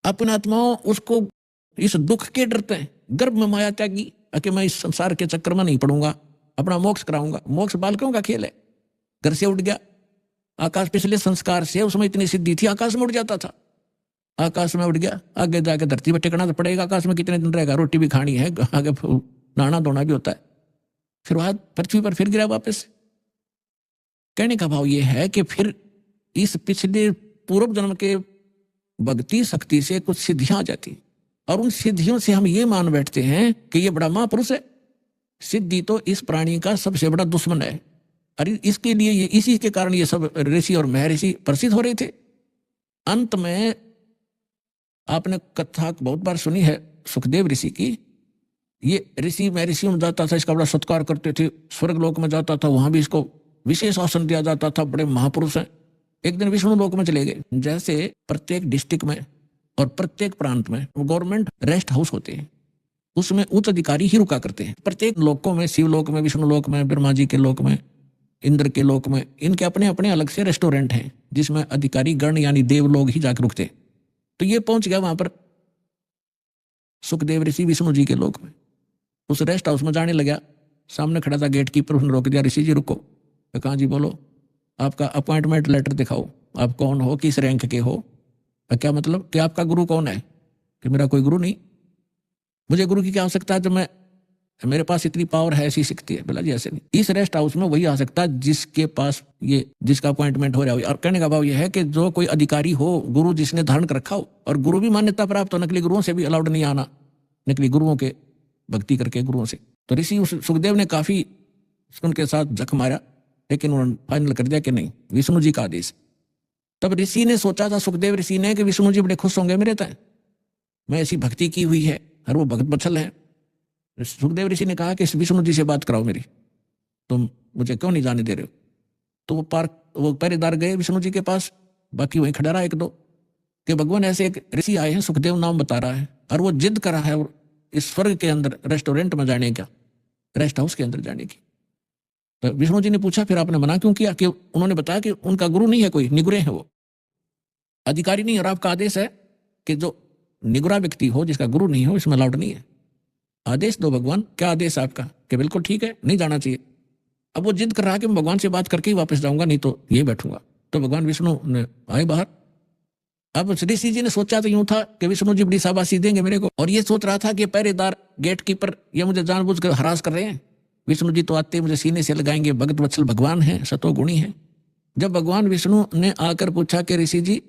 अपने आत्माओं उसको इस दुख के डरते हैं, गर्भ में माया त्यागी कि मैं इस संसार के चक्कर में नहीं पड़ूंगा, अपना मोक्ष कराऊंगा। मोक्ष बालकों का खेल है। घर से उठ गया आकाश, पिछले संस्कार से उसमें इतनी सिद्धि थी, आकाश में उड़ जाता था। आकाश में उड़ गया, आगे जाके धरती पर टिकना तो पड़ेगा, आकाश में कितने दिन रहेगा, रोटी भी खानी है, आगे नहाना धोना भी होता है, फिर वहां पृथ्वी पर फिर गिरा वापस। कहने का भाव यह है कि फिर इस पिछले पूर्व जन्म के भक्ति शक्ति से कुछ सिद्धियां आ जाती, और उन सिद्धियों से हम ये मान बैठते हैं कि ये बड़ा महापुरुष है। सिद्धि तो इस प्राणी का सबसे बड़ा दुश्मन है, अरे इसके लिए ये, इसी के कारण ये सब ऋषि और महर्षि प्रसिद्ध हो रहे थे। अंत में आपने कथा बहुत बार सुनी है सुखदेव ऋषि की। ये ऋषि महर्षियों में जाता था, इसका बड़ा सत्कार करते थे, स्वर्ग लोक में जाता था, वहां भी इसको विशेष आसन दिया जाता था, बड़े महापुरुष हैं। एक दिन विष्णु लोक में चले गए। जैसे प्रत्येक डिस्ट्रिक्ट में और प्रत्येक प्रांत में गवर्नमेंट रेस्ट हाउस होते हैं, उसमें उच्च अधिकारी ही रुका करते हैं। प्रत्येक लोकों में, शिव लोक में, विष्णु लोक में, ब्रह्मा जी के लोक में, इंद्र के लोक में, इनके अपने अपने अलग से रेस्टोरेंट हैं जिसमें अधिकारी गण यानी देव लोग ही जाकर रुकते। तो ये पहुंच गया वहां पर सुखदेव ऋषि विष्णु जी के लोक में। उस रेस्ट हाउस में जाने लगा, सामने खड़ा था गेट कीपर, उसने रोक दिया, ऋषि जी रुको। कहा जी बोलो, आपका अपॉइंटमेंट लेटर दिखाओ, आप कौन हो, किस रैंक के हो। क्या मतलब कि आपका गुरु कौन है? कि मेरा कोई गुरु नहीं, मुझे गुरु की क्या आवश्यकता है, तो मैं, मेरे पास इतनी पावर है, ऐसी शक्ति है। बोला जी ऐसे नहीं, इस रेस्ट हाउस में वही आ सकता है जिसके पास ये, जिसका अपॉइंटमेंट हो रहा हो। और कहने का भाव यह है कि जो कोई अधिकारी हो, गुरु जिसने धारण कर रखा हो, और गुरु भी मान्यता प्राप्त हो, नकली गुरुओं से भी अलाउड नहीं आना, नकली गुरुओं के भक्ति करके गुरुओं से। तो ऋषि सुखदेव ने काफी उनके साथ जख मारा, लेकिन उन्होंने फाइनल कर दिया कि नहीं, विष्णु जी का आदेश। तब ऋषि ने सोचा था, सुखदेव ऋषि ने, कि विष्णु जी बड़े खुश होंगे मेरे तय, मैं ऐसी भक्ति की हुई है और वो भगत बछल है। सुखदेव ऋषि ने कहा कि विष्णु जी से बात कराओ मेरी, तुम मुझे क्यों नहीं जाने दे रहे हो। तो वो पहरेदार गए विष्णु जी के पास, बाकी वहीं खड़ा रहा एक दो, कि भगवान ऐसे एक ऋषि आए हैं, सुखदेव नाम बता रहा है, और वो जिद कर रहा है इस स्वर्ग के अंदर रेस्टोरेंट में जाने का, रेस्ट हाउस के अंदर जाने की। तो विष्णु जी ने पूछा फिर आपने मना क्यों किया? कि उन्होंने बताया कि उनका गुरु नहीं है कोई, निगुरे हैं, वो अधिकारी नहीं, और आपका आदेश है कि जो निगुरा व्यक्ति हो, जिसका गुरु नहीं हो, इसमें अलाउड नहीं है। आदेश दो भगवान, क्या आदेश है आपका? कि बिल्कुल ठीक है, नहीं जाना चाहिए। अब वो जिद कर रहा है कि मैं भगवान से बात करके ही वापस जाऊंगा, नहीं तो यही बैठूंगा। तो भगवान विष्णु ने आए बाहर। अब ऋषि जी ने सोचा तो यूं था कि विष्णु जी बड़ी शाबाशी देंगे मेरे को, और ये सोच रहा था कि पहरेदार गेट कीपर ये मुझे जानबूझकर हरास कर रहे हैं, विष्णु जी तो आते मुझे सीने से लगाएंगे, भगत वत्सल भगवान है, सतो गुणी है। जब भगवान विष्णु ने आकर पूछा कि ऋषि जी